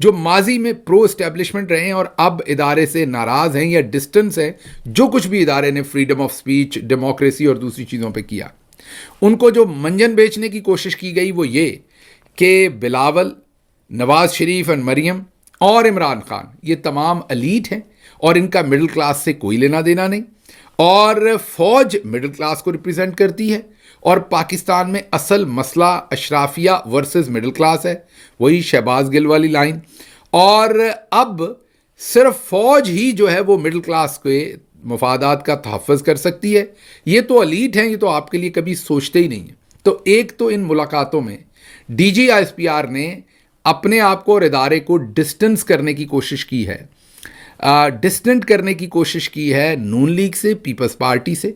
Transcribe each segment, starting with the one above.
جو ماضی میں پرو اسٹیبلشمنٹ رہے ہیں اور اب ادارے سے ناراض ہیں یا ڈسٹنس ہیں، جو کچھ بھی ادارے نے فریڈم آف سپیچ، ڈیموکریسی اور دوسری چیزوں پہ کیا، ان کو جو منجن بیچنے کی کوشش کی گئی وہ یہ کہ بلاول، نواز شریف اور مریم اور عمران خان یہ تمام ایلیٹ ہیں اور ان کا مڈل کلاس سے کوئی لینا دینا نہیں، اور فوج مڈل کلاس کو ریپرزینٹ کرتی ہے، اور پاکستان میں اصل مسئلہ اشرافیہ ورسز مڈل کلاس ہے، وہی شہباز گل والی لائن، اور اب صرف فوج ہی جو ہے وہ مڈل کلاس کے مفادات کا تحفظ کر سکتی ہے۔ یہ تو ایلیٹ ہیں، یہ تو آپ کے لیے کبھی سوچتے ہی نہیں ہیں۔ تو ایک تو ان ملاقاتوں میں D G S P R نے اپنے آپ کو اور ادارے کو ڈسٹنس کرنے کی کوشش کی ہے، ڈسٹنٹ کرنے کی کوشش کی ہے نون لیگ سے، پیپلز پارٹی سے،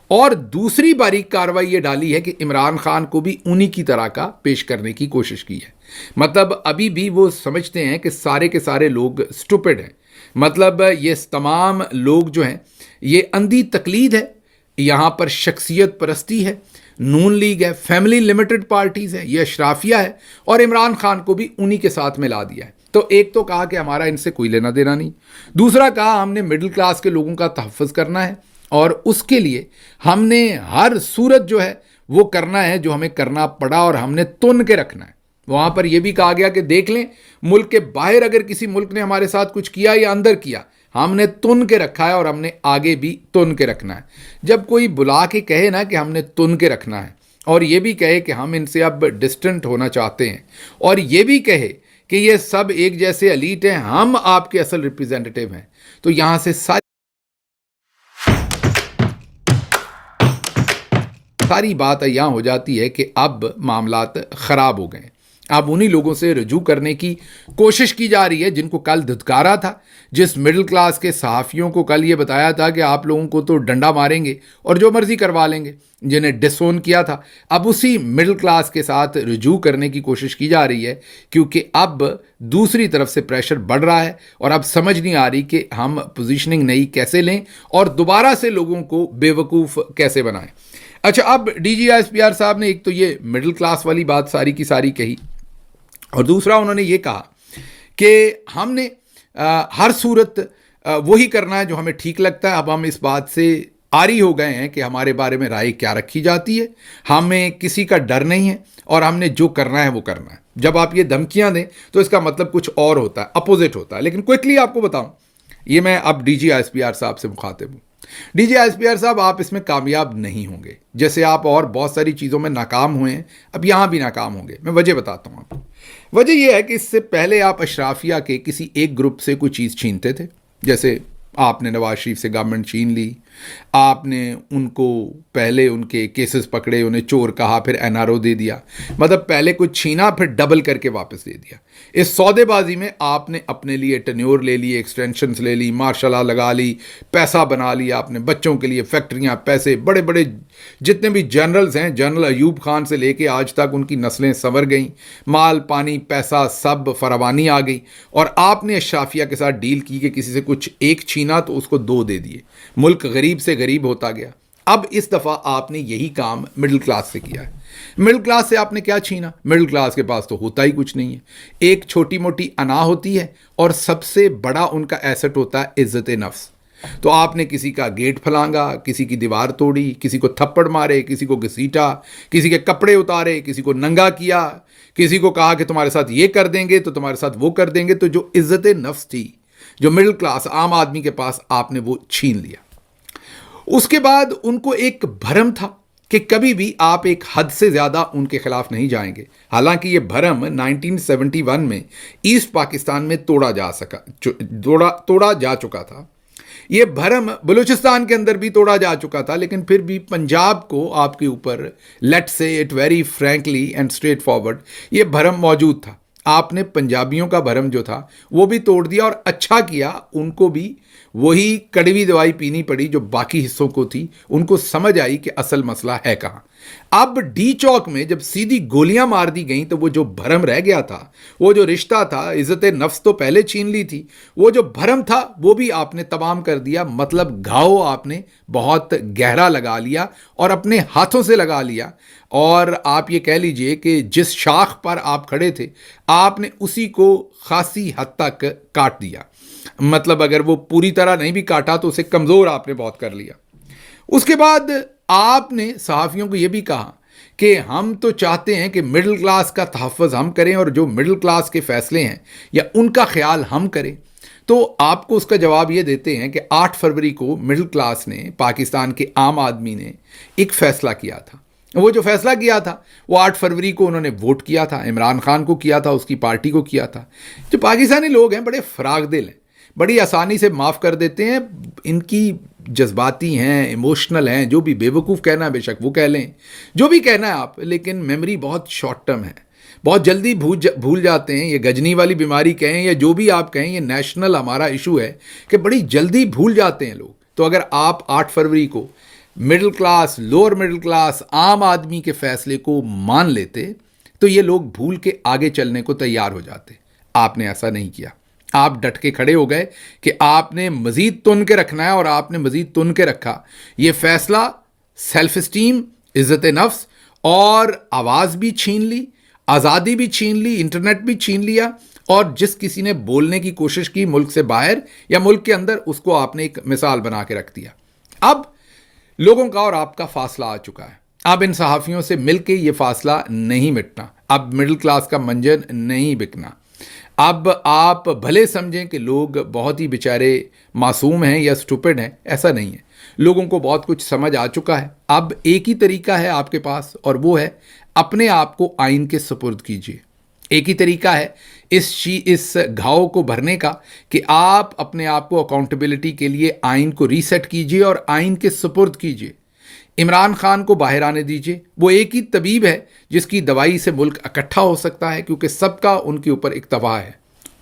اور دوسری باریک کارروائی یہ ڈالی ہے کہ عمران خان کو بھی انہی کی طرح کا پیش کرنے کی کوشش کی ہے۔ مطلب ابھی بھی وہ سمجھتے ہیں کہ سارے کے سارے لوگ اسٹوپڈ ہیں، مطلب یہ تمام لوگ جو ہیں یہ اندھی تقلید ہے، یہاں پر شخصیت پرستی ہے، نون لیگ ہے، فیملی لمیٹڈ پارٹیز ہے، یہ اشرافیہ ہے، اور عمران خان کو بھی انہی کے ساتھ ملا دیا ہے۔ تو ایک تو کہا کہ ہمارا ان سے کوئی لینا دینا نہیں، دوسرا کہا ہم نے مڈل کلاس کے لوگوں کا تحفظ کرنا ہے، اور اس کے لیے ہم نے ہر صورت جو ہے وہ کرنا ہے جو ہمیں کرنا پڑا، اور ہم نے تن کے رکھنا ہے۔ وہاں پر یہ بھی کہا گیا کہ دیکھ لیں ملک کے باہر اگر کسی ملک نے ہمارے ساتھ کچھ کیا یا اندر کیا، ہم نے تن کے رکھا ہے اور ہم نے آگے بھی تن کے رکھنا ہے۔ جب کوئی بلا کے کہے نا کہ ہم نے تن کے رکھنا ہے، اور یہ بھی کہے کہ ہم ان سے اب ڈسٹنٹ ہونا چاہتے ہیں، اور یہ بھی کہے کہ یہ سب ایک جیسے ایلیٹ ہیں، ہم آپ کے اصل ریپریزنٹیٹیو ہیں، تو یہاں سے ساری بات یہاں ہو جاتی ہے کہ اب معاملات خراب ہو گئے ہیں۔ اب انہی لوگوں سے رجوع کرنے کی کوشش کی جا رہی ہے جن کو کل دھتکارا تھا، جس مڈل کلاس کے صحافیوں کو کل یہ بتایا تھا کہ آپ لوگوں کو تو ڈنڈا ماریں گے اور جو مرضی کروا لیں گے، جنہیں ڈسون کیا تھا۔ اب اسی مڈل کلاس کے ساتھ رجوع کرنے کی کوشش کی جا رہی ہے، کیونکہ اب دوسری طرف سے پریشر بڑھ رہا ہے اور اب سمجھ نہیں آ رہی کہ ہم پوزیشننگ نئی کیسے لیں اور دوبارہ سے لوگوں کو بے وقوف کیسے بنائیں۔ اچھا، اب D G S P R صاحب نے ایک تو یہ مڈل کلاس والی بات ساری کی ساری کہی، اور دوسرا انہوں نے یہ کہا کہ ہم نے ہر صورت وہی کرنا ہے جو ہمیں ٹھیک لگتا ہے۔ اب ہم اس بات سے عاری ہو گئے ہیں کہ ہمارے بارے میں رائے کیا رکھی جاتی ہے، ہمیں کسی کا ڈر نہیں ہے اور ہم نے جو کرنا ہے وہ کرنا ہے۔ جب آپ یہ دھمکیاں دیں تو اس کا مطلب کچھ اور ہوتا ہے، اپوزٹ ہوتا ہے۔ لیکن کوئکلی آپ کو بتاؤں، یہ میں اب D G S P R صاحب سے مخاطب ہوں۔ D G S P R صاحب، آپ اس میں کامیاب نہیں ہوں گے، جیسے آپ اور بہت ساری چیزوں میں ناکام ہوئے ہیں، اب یہاں بھی ناکام ہوں گے۔ میں وجہ بتاتا ہوں آپ کو۔ وجہ یہ ہے کہ اس سے پہلے آپ اشرافیہ کے کسی ایک گروپ سے کوئی چیز چھینتے تھے، جیسے آپ نے نواز شریف سے گورنمنٹ چھین لی، آپ نے ان کو پہلے ان کے کیسز پکڑے، انہیں چور کہا، پھر این آر او دے دیا، مطلب پہلے کچھ چھینا پھر ڈبل کر کے واپس دے دیا۔ اس سودے بازی میں آپ نے اپنے لیے ٹینیور لے لی، ایکسٹینشنز لے لی، مارشل لا لگا لی، پیسہ بنا لیا، اپنے بچوں کے لیے فیکٹریاں، پیسے، بڑے بڑے جتنے بھی جنرلز ہیں، جنرل ایوب خان سے لے کے آج تک ان کی نسلیں سنور گئیں، مال پانی پیسہ سب فراوانی آ گئی، اور آپ نے اشرافیہ کے ساتھ ڈیل کی کہ کسی سے کچھ ایک چھینا تو اس کو دو دے دیے، ملک غریب سے غریب ہوتا گیا۔ اب اس دفعہ آپ نے یہی کام مڈل کلاس سے کیا ہے۔ مڈل کلاس سے آپ نے کیا چھینا؟ مڈل کلاس کے پاس تو ہوتا ہی کچھ نہیں ہے، ایک چھوٹی موٹی انا ہوتی ہے، اور سب سے بڑا ان کا ایسٹ ہوتا ہے عزت نفس۔ تو آپ نے کسی کا گیٹ پھلانگا، کسی کی دیوار توڑی، کسی کو تھپڑ مارے، کسی کو گھسیٹا، کسی کے کپڑے اتارے، کسی کو ننگا کیا، کسی کو کہا کہ تمہارے ساتھ یہ کر دیں گے تو تمہارے ساتھ وہ کر دیں گے۔ تو جو عزت نفس تھی، جو مڈل کلاس عام آدمی کے پاس، آپ نے وہ چھین لیا۔ اس کے بعد ان کو ایک بھرم تھا کہ کبھی بھی آپ ایک حد سے زیادہ ان کے خلاف نہیں جائیں گے، حالانکہ یہ بھرم 1971 میں ایسٹ پاکستان میں توڑا جا چکا تھا۔ یہ بھرم بلوچستان کے اندر بھی توڑا جا چکا تھا، لیکن پھر بھی پنجاب کو آپ کے اوپر، لیٹ سے it very frankly and straight forward, یہ بھرم موجود تھا۔ آپ نے پنجابیوں کا بھرم جو تھا وہ بھی توڑ دیا، اور اچھا کیا، ان کو بھی وہی کڑوی دوائی پینی پڑی جو باقی حصوں کو تھی۔ ان کو سمجھ آئی کہ اصل مسئلہ ہے کہاں۔ اب ڈی چوک میں جب سیدھی گولیاں مار دی گئیں تو وہ جو بھرم رہ گیا تھا، وہ جو رشتہ تھا، عزت نفس تو پہلے چھین لی تھی، وہ جو بھرم تھا وہ بھی آپ نے تمام کر دیا. مطلب گھاؤ آپ نے بہت گہرا لگا لیا اور اپنے ہاتھوں سے لگا لیا. اور آپ یہ کہہ لیجئے کہ جس شاخ پر آپ کھڑے تھے آپ نے اسی کو خاصی حد تک کاٹ دیا. مطلب اگر وہ پوری طرح نہیں بھی کاٹا تو اسے کمزور آپ نے بہت کر لیا. اس کے بعد آپ نے صحافیوں کو یہ بھی کہا کہ ہم تو چاہتے ہیں کہ مڈل کلاس کا تحفظ ہم کریں اور جو مڈل کلاس کے فیصلے ہیں یا ان کا خیال ہم کریں. تو آپ کو اس کا جواب یہ دیتے ہیں کہ 8 فروری کو مڈل کلاس نے، پاکستان کے عام آدمی نے ایک فیصلہ کیا تھا. وہ جو فیصلہ کیا تھا وہ 8 فروری کو انہوں نے ووٹ کیا تھا، عمران خان کو کیا تھا، اس کی پارٹی کو کیا تھا. جو پاکستانی لوگ ہیں بڑے فراغ دل ہیں، بڑی آسانی سے معاف کر دیتے ہیں. ان کی جذباتی ہیں، ایموشنل ہیں، جو بھی بے وقوف کہنا ہے بے شک وہ کہہ لیں، جو بھی کہنا ہے آپ، لیکن میموری بہت شارٹ ٹرم ہے، بہت جلدی بھول جاتے ہیں. یہ گجنی والی بیماری کہیں یا جو بھی آپ کہیں، یہ نیشنل ہمارا ایشو ہے کہ بڑی جلدی بھول جاتے ہیں لوگ. تو اگر آپ 8 فروری کو middle class, lower middle class, عام آدمی کے فیصلے کو مان لیتے تو یہ لوگ بھول کے آگے چلنے کو تیار ہو جاتے. آپ نے ایسا نہیں کیا. آپ ڈٹ کے کھڑے ہو گئے کہ آپ نے مزید تن کے رکھنا ہے، اور آپ نے مزید تن کے رکھا. یہ فیصلہ سیلف اسٹیم، عزت نفس اور آواز بھی چھین لی، آزادی بھی چھین لی، انٹرنیٹ بھی چھین لیا، اور جس کسی نے بولنے کی کوشش کی ملک سے باہر یا ملک کے اندر، اس کو آپ نے ایک مثال بنا کے رکھ دیا. اب لوگوں کا اور آپ کا فاصلہ آ چکا ہے. اب ان صحافیوں سے مل کے یہ فاصلہ نہیں مٹنا. اب مڈل کلاس کا منجن نہیں بکنا. اب آپ بھلے سمجھیں کہ لوگ بہت ہی بیچارے معصوم ہیں یا سٹوپڈ ہیں، ایسا نہیں ہے. لوگوں کو بہت کچھ سمجھ آ چکا ہے. اب ایک ہی طریقہ ہے آپ کے پاس، اور وہ ہے اپنے آپ کو آئین کے سپرد کیجیے. ایک ہی طریقہ ہے اس گھاؤ کو بھرنے کا کہ آپ اپنے آپ کو اکاؤنٹیبلٹی کے لیے آئین کو ریسیٹ کیجیے اور آئین کے سپرد کیجیے. عمران خان کو باہر آنے دیجیے. وہ ایک ہی طبیب ہے جس کی دوائی سے ملک اکٹھا ہو سکتا ہے، کیونکہ سب کا ان کے اوپر اکتفا ہے.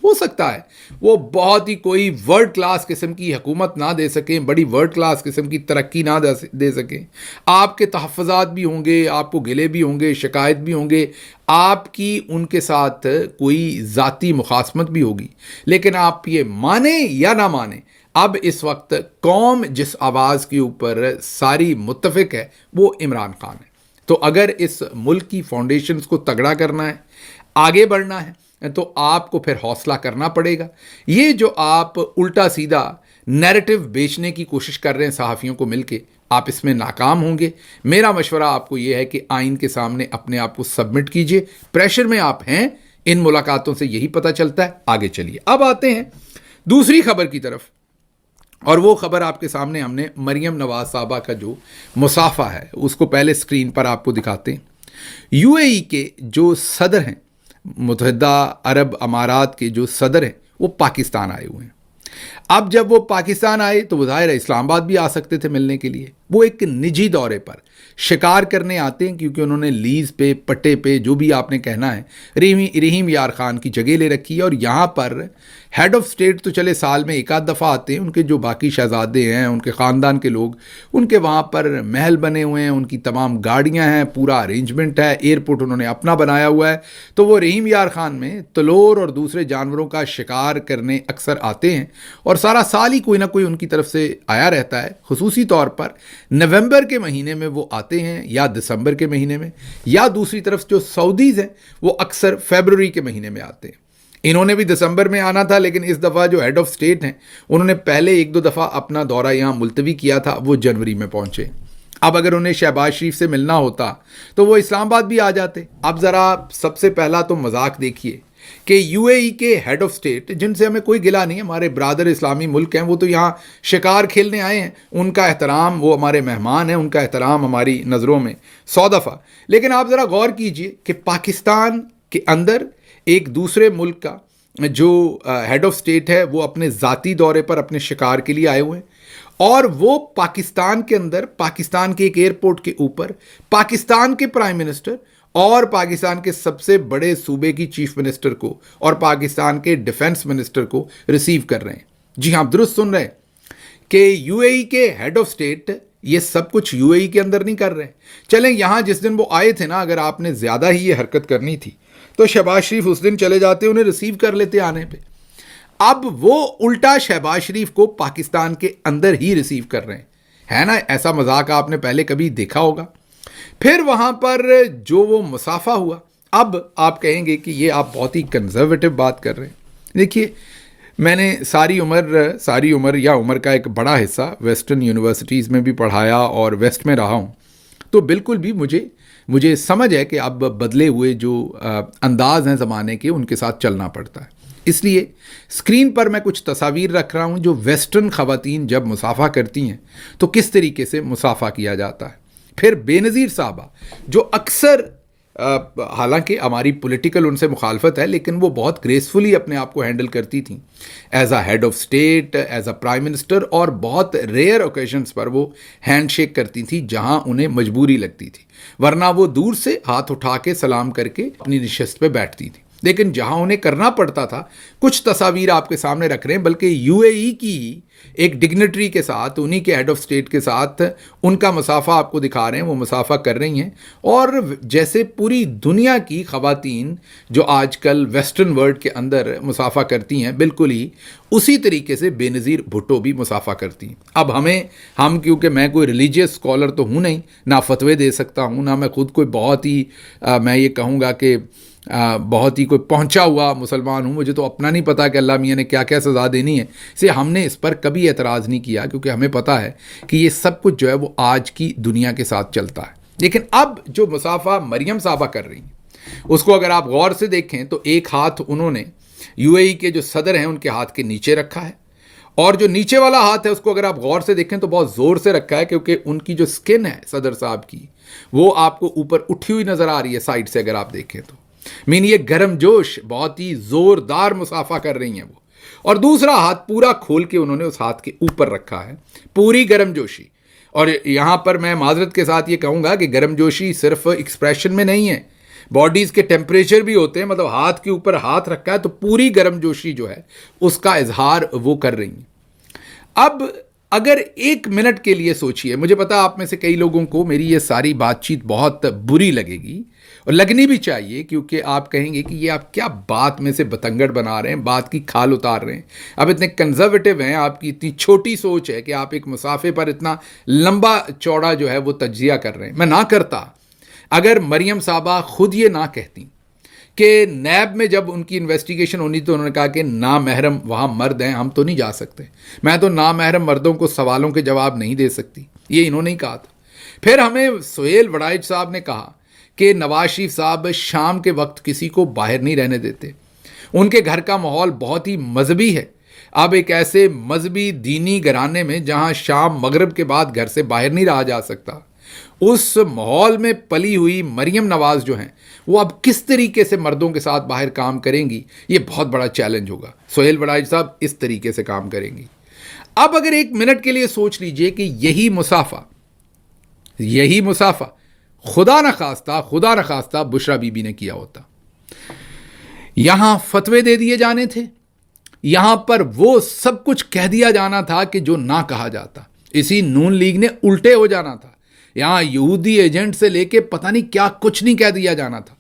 ہو سکتا ہے وہ بہت ہی کوئی ورلڈ کلاس قسم کی حکومت نہ دے سکیں، بڑی ورلڈ کلاس قسم کی ترقی نہ دے سکیں. آپ کے تحفظات بھی ہوں گے، آپ کو گلے بھی ہوں گے، شکایت بھی ہوں گے، آپ کی ان کے ساتھ کوئی ذاتی مخاصمت بھی ہوگی. لیکن آپ یہ مانیں یا نہ مانیں، اب اس وقت قوم جس آواز کے اوپر ساری متفق ہے وہ عمران خان ہے. تو اگر اس ملک کی فاؤنڈیشنز کو تگڑا کرنا ہے، آگے بڑھنا ہے، تو آپ کو پھر حوصلہ کرنا پڑے گا. یہ جو آپ الٹا سیدھا نیریٹو بیچنے کی کوشش کر رہے ہیں صحافیوں کو مل کے، آپ اس میں ناکام ہوں گے. میرا مشورہ آپ کو یہ ہے کہ آئین کے سامنے اپنے آپ کو سبمٹ کیجئے. پریشر میں آپ ہیں، ان ملاقاتوں سے یہی پتہ چلتا ہے. آگے چلیے. اب آتے ہیں دوسری خبر کی طرف، اور وہ خبر آپ کے سامنے ہم نے مریم نواز صاحبہ کا جو مصافحہ ہے اس کو پہلے سکرین پر آپ کو دکھاتے ہیں. یو اے ای کے جو صدر ہیں، متحدہ عرب امارات کے جو صدر ہیں، وہ پاکستان آئے ہوئے ہیں. اب جب وہ پاکستان آئے تو وہ ظاہر ہے اسلام آباد بھی آ سکتے تھے ملنے کے لیے. وہ ایک نجی دورے پر شکار کرنے آتے ہیں، کیونکہ انہوں نے لیز پہ، پٹے پہ، جو بھی آپ نے کہنا ہے، رحیم یار خان کی جگہ لے رکھی ہے. اور یہاں پر ہیڈ آف سٹیٹ تو چلے سال میں ایک آدھ دفعہ آتے ہیں، ان کے جو باقی شہزادے ہیں، ان کے خاندان کے لوگ، ان کے وہاں پر محل بنے ہوئے ہیں، ان کی تمام گاڑیاں ہیں، پورا ارینجمنٹ ہے، ایئرپورٹ انہوں نے اپنا بنایا ہوا ہے. تو وہ رحیم یار خان میں تلور اور دوسرے جانوروں کا شکار کرنے اکثر آتے ہیں، اور سارا سال ہی کوئی نہ کوئی ان کی طرف سے آیا رہتا ہے. خصوصی طور پر نومبر کے مہینے میں وہ آتے ہیں، یا دسمبر کے مہینے میں، یا دوسری طرف جو سعودیز ہیں وہ اکثر فیبروری کے مہینے میں آتے ہیں. انہوں نے بھی دسمبر میں آنا تھا، لیکن اس دفعہ جو ہیڈ آف سٹیٹ ہیں انہوں نے پہلے 1-2 دفعہ اپنا دورہ یہاں ملتوی کیا تھا، وہ جنوری میں پہنچے. اب اگر انہیں شہباز شریف سے ملنا ہوتا تو وہ اسلام آباد بھی آ جاتے. اب ذرا سب سے پہلا تو مذاق دیکھیے کہ یو اے ای کے ہیڈ آف سٹیٹ، جن سے ہمیں کوئی گلہ نہیں، ہمارے برادر اسلامی ملک ہیں، وہ تو یہاں شکار کھیلنے آئے ہیں، ان کا احترام، وہ ہمارے مہمان ہیں، ان کا احترام ہماری نظروں میں 100 دفعہ. لیکن آپ ذرا غور کیجئے کہ پاکستان کے اندر ایک دوسرے ملک کا جو ہیڈ آف سٹیٹ ہے وہ اپنے ذاتی دورے پر اپنے شکار کے لیے آئے ہوئے ہیں، اور وہ پاکستان کے اندر، پاکستان کے ایک ایئرپورٹ کے اوپر پاکستان کے پرائم منسٹر اور پاکستان کے سب سے بڑے صوبے کی چیف منسٹر کو اور پاکستان کے ڈیفنس منسٹر کو ریسیو کر رہے ہیں. جی ہاں، درست سن رہے ہیں کہ یو اے ای کے ہیڈ آف سٹیٹ یہ سب کچھ UAE کے اندر نہیں کر رہے. چلیں یہاں جس دن وہ آئے تھے نا, اگر آپ نے زیادہ ہی یہ حرکت کرنی تھی تو شہباز شریف اس دن چلے جاتے, انہیں ریسیو کر لیتے آنے پہ. اب وہ الٹا شہباز شریف کو پاکستان کے اندر ہی ریسیو کر رہے ہیں, ہے نا. ایسا مذاق آپ نے پہلے کبھی دیکھا ہوگا. پھر وہاں پر جو وہ مصافحہ ہوا, اب آپ کہیں گے کہ یہ آپ بہت ہی کنزرویٹو بات کر رہے ہیں. دیکھیے, میں نے ساری عمر یا عمر کا ایک بڑا حصہ ویسٹرن یونیورسٹیز میں بھی پڑھایا اور ویسٹ میں رہا ہوں, تو بالکل بھی مجھے سمجھ ہے کہ اب بدلے ہوئے جو انداز ہیں زمانے کے, ان کے ساتھ چلنا پڑتا ہے. اس لیے اسکرین پر میں کچھ تصاویر رکھ رہا ہوں جو ویسٹرن خواتین جب مصافحہ کرتی ہیں تو کس طریقے سے مصافحہ کیا جاتا ہے. پھر بے نظیر صاحبہ جو اکثر, حالانکہ ہماری پولیٹیکل ان سے مخالفت ہے, لیکن وہ بہت گریسفلی اپنے آپ کو ہینڈل کرتی تھیں as a head of state, as a prime minister, اور بہت ریئر اوکیشنز پر وہ ہینڈ شیک کرتی تھیں جہاں انہیں مجبوری لگتی تھی, ورنہ وہ دور سے ہاتھ اٹھا کے سلام کر کے اپنی نشست پہ بیٹھتی تھی. لیکن جہاں انہیں کرنا پڑتا تھا, کچھ تصاویر آپ کے سامنے رکھ رہے ہیں, بلکہ UAE کی ایک ڈگنیٹری کے ساتھ, انہی کے ہیڈ آف اسٹیٹ کے ساتھ ان کا مصافحہ آپ کو دکھا رہے ہیں. وہ مصافحہ کر رہی ہیں, اور جیسے پوری دنیا کی خواتین جو آج کل ویسٹرن ورلڈ کے اندر مصافحہ کرتی ہیں, بالکل ہی اسی طریقے سے بے نظیر بھٹو بھی مصافحہ کرتی ہیں. اب ہم کیونکہ میں کوئی ریلیجیس اسکالر تو ہوں نہیں, نہ فتوے دے سکتا ہوں, نہ میں خود کوئی بہت ہی میں یہ کہوں گا کہ بہت ہی کوئی پہنچا ہوا مسلمان ہوں. مجھے تو اپنا نہیں پتا کہ اللہ میاں نے کیا کیا سزا دینی ہے, سے ہم نے اس پر کبھی اعتراض نہیں کیا, کیونکہ ہمیں پتہ ہے کہ یہ سب کچھ جو ہے وہ آج کی دنیا کے ساتھ چلتا ہے. لیکن اب جو مصافحہ مریم صاحبہ کر رہی ہیں, اس کو اگر آپ غور سے دیکھیں تو ایک ہاتھ انہوں نے UAE کے جو صدر ہیں ان کے ہاتھ کے نیچے رکھا ہے, اور جو نیچے والا ہاتھ ہے اس کو اگر آپ غور سے دیکھیں تو بہت زور سے رکھا ہے, کیونکہ ان کی جو سکن ہے صدر صاحب کی, وہ آپ کو اوپر اٹھی ہوئی نظر آ رہی ہے سائڈ سے اگر آپ دیکھیں تو. یہ گرم جوش, بہت ہی زوردار مصافحہ کر رہی ہیں وہ, اور دوسرا ہاتھ پورا کھول کے انہوں نے اس ہاتھ کے اوپر رکھا ہے, پوری گرم جوشی. اور یہاں پر میں معذرت کے ساتھ یہ کہوں گا کہ گرم جوشی صرف ایکسپریشن میں نہیں ہے, باڈیز کے ٹیمپریچر بھی ہوتے ہیں. مطلب ہاتھ کے اوپر ہاتھ رکھا ہے تو پوری گرم جوشی جو ہے اس کا اظہار وہ کر رہی ہیں. اب اگر ایک منٹ کے لیے سوچئے, مجھے پتا آپ میں سے کئی لوگوں کو میری یہ ساری بات چیت بہت بری لگے گی, اور لگنی بھی چاہیے, کیونکہ آپ کہیں گے کہ یہ آپ کیا بات میں سے بتنگڑ بنا رہے ہیں, بات کی کھال اتار رہے ہیں. اب اتنے کنزرویٹو ہیں, آپ کی اتنی چھوٹی سوچ ہے کہ آپ ایک مصافحے پر اتنا لمبا چوڑا جو ہے وہ تجزیہ کر رہے ہیں. میں نہ کرتا اگر مریم صاحبہ خود یہ نہ کہتی کہ نیب میں جب ان کی انویسٹیگیشن ہونی تو انہوں نے کہا کہ نامحرم وہاں مرد ہیں, ہم تو نہیں جا سکتے, میں تو نامحرم مردوں کو سوالوں کے جواب نہیں دے سکتی, یہ انہوں نے ہی کہا تھا. پھر ہمیں سہیل وڑائچ صاحب نے کہا کہ نواز شریف صاحب شام کے وقت کسی کو باہر نہیں رہنے دیتے, ان کے گھر کا ماحول بہت ہی مذہبی ہے. اب ایک ایسے مذہبی دینی گھرانے میں جہاں شام مغرب کے بعد گھر سے باہر نہیں رہا جا سکتا, اس ماحول میں پلی ہوئی مریم نواز جو ہیں وہ اب کس طریقے سے مردوں کے ساتھ باہر کام کریں گی, یہ بہت بڑا چیلنج ہوگا. سہیل وڑائچ صاحب اس طریقے سے کام کریں گی. اب اگر ایک منٹ کے لیے سوچ لیجئے کہ یہی مصافحہ خدا نخواستہ بشرا بی بی نے کیا ہوتا, یہاں فتوے دے دیے جانے تھے, یہاں پر وہ سب کچھ کہہ دیا جانا تھا کہ جو نہ کہا جاتا, اسی نون لیگ نے الٹے ہو جانا تھا, یہاں یہودی ایجنٹ سے لے کے پتہ نہیں کیا کچھ نہیں کہہ دیا جانا تھا.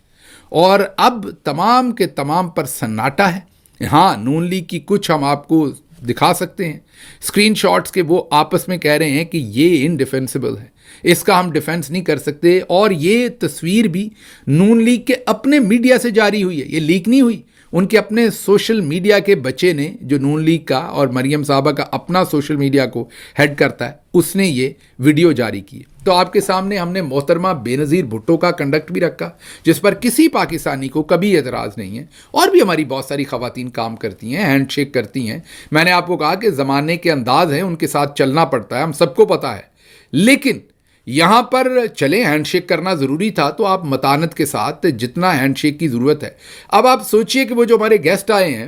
اور اب تمام کے تمام پر سناٹا ہے. ہاں, نون لیگ کی کچھ ہم آپ کو دکھا سکتے ہیں اسکرین شاٹس کے, وہ آپس میں کہہ رہے ہیں کہ یہ انڈیفینسیبل ہے, اس کا ہم ڈیفنس نہیں کر سکتے. اور یہ تصویر بھی نون لیگ کے اپنے میڈیا سے جاری ہوئی ہے, یہ لیک نہیں ہوئی, ان کے اپنے سوشل میڈیا کے بچے نے, جو نون لیگ کا اور مریم صاحبہ کا اپنا سوشل میڈیا کو ہیڈ کرتا ہے, اس نے یہ ویڈیو جاری کی. تو آپ کے سامنے ہم نے محترمہ بے نظیر بھٹو کا کنڈکٹ بھی رکھا, جس پر کسی پاکستانی کو کبھی اعتراض نہیں ہے. اور بھی ہماری بہت ساری خواتین کام کرتی ہیں, ہینڈ شیک کرتی ہیں. میں نے آپ کو کہا کہ زمانے کے انداز ہیں, ان کے ساتھ چلنا پڑتا ہے, ہم سب کو پتہ ہے. لیکن یہاں پر چلیں ہینڈ شیک کرنا ضروری تھا تو آپ متانت کے ساتھ جتنا ہینڈ شیک کی ضرورت ہے. اب آپ سوچئے کہ وہ جو ہمارے گیسٹ آئے ہیں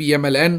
PMLN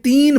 3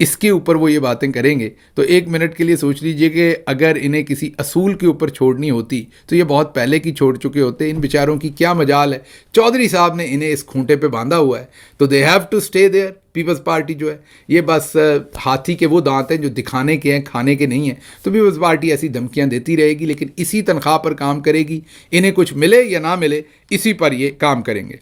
اس کے اوپر وہ یہ باتیں کریں گے تو 1 منٹ کے لیے سوچ لیجئے کہ اگر انہیں کسی اصول کے اوپر چھوڑنی ہوتی تو یہ بہت پہلے کی چھوڑ چکے ہوتے. ان بیچاروں کی کیا مجال ہے, چودھری صاحب نے انہیں اس کھونٹے پہ باندھا ہوا ہے تو they have to stay there. Peoples Party جو ہے یہ بس ہاتھی کے وہ دانت ہیں جو دکھانے کے ہیں, کھانے کے نہیں ہیں. تو پیپلز پارٹی ایسی دھمکیاں دیتی رہے گی لیکن اسی تنخواہ پر کام کرے گی, انہیں کچھ ملے یا نہ ملے اسی پر یہ کام کریں گے.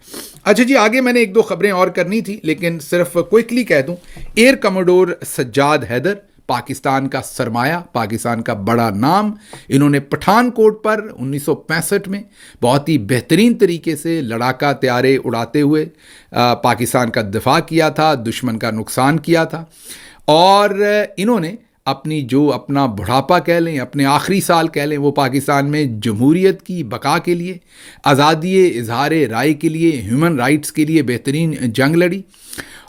اچھا جی, آگے میں نے 1-2 خبریں اور کرنی تھی لیکن صرف کوئکلی کہہ دوں. ایئر کموڈور سجاد حیدر, پاکستان کا سرمایہ, پاکستان کا بڑا نام, انہوں نے پٹھان کوٹ پر 1965 میں بہت ہی بہترین طریقے سے لڑاکا طیارے اڑاتے ہوئے پاکستان کا دفاع کیا تھا, دشمن کا نقصان کیا تھا. اور انہوں نے اپنا بڑھاپا کہہ لیں, اپنے آخری سال کہہ لیں, وہ پاکستان میں جمہوریت کی بقا کے لیے, آزادی اظہار رائے کے لیے, ہیومن رائٹس کے لیے بہترین جنگ لڑی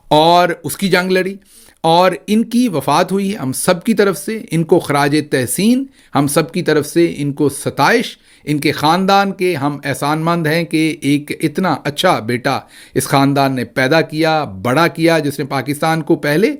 اور اس کی جنگ لڑی. اور ان کی وفات ہوئی. ہم سب کی طرف سے ان کو خراج تحسین, ہم سب کی طرف سے ان کو ستائش. ان کے خاندان کے ہم احسان مند ہیں کہ ایک اتنا اچھا بیٹا اس خاندان نے پیدا کیا, بڑا کیا, جس نے پاکستان کو پہلے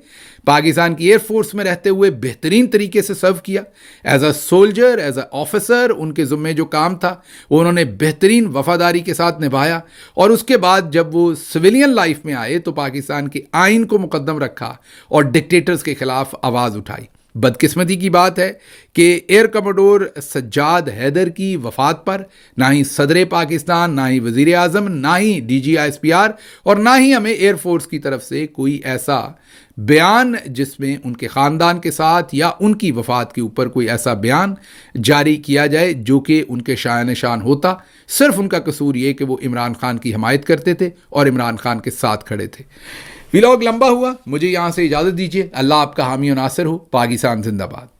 پاکستان کی ایئر فورس میں رہتے ہوئے بہترین طریقے سے سرو کیا. As a soldier, as a officer, ان کے ذمے جو کام تھا وہ انہوں نے بہترین وفاداری کے ساتھ نبھایا. اور اس کے بعد جب وہ سویلین لائف میں آئے تو پاکستان کے آئین کو مقدم رکھا اور ڈکٹیٹرز کے خلاف آواز اٹھائی. بدقسمتی کی بات ہے کہ ایئر کموڈور سجاد حیدر کی وفات پر نہ ہی صدر پاکستان, نہ ہی وزیر اعظم, نہ ہی DG/ISPR اور نہ ہی ہمیں ایئر فورس کی طرف سے کوئی ایسا بیان جس میں ان کے خاندان کے ساتھ یا ان کی وفات کے اوپر کوئی ایسا بیان جاری کیا جائے جو کہ ان کے شایان شان ہوتا. صرف ان کا قصور یہ کہ وہ عمران خان کی حمایت کرتے تھے اور عمران خان کے ساتھ کھڑے تھے. ویلاگ لمبا ہوا, مجھے یہاں سے اجازت دیجیے. اللہ آپ کا حامی و ناصر ہو. پاکستان زندہ باد.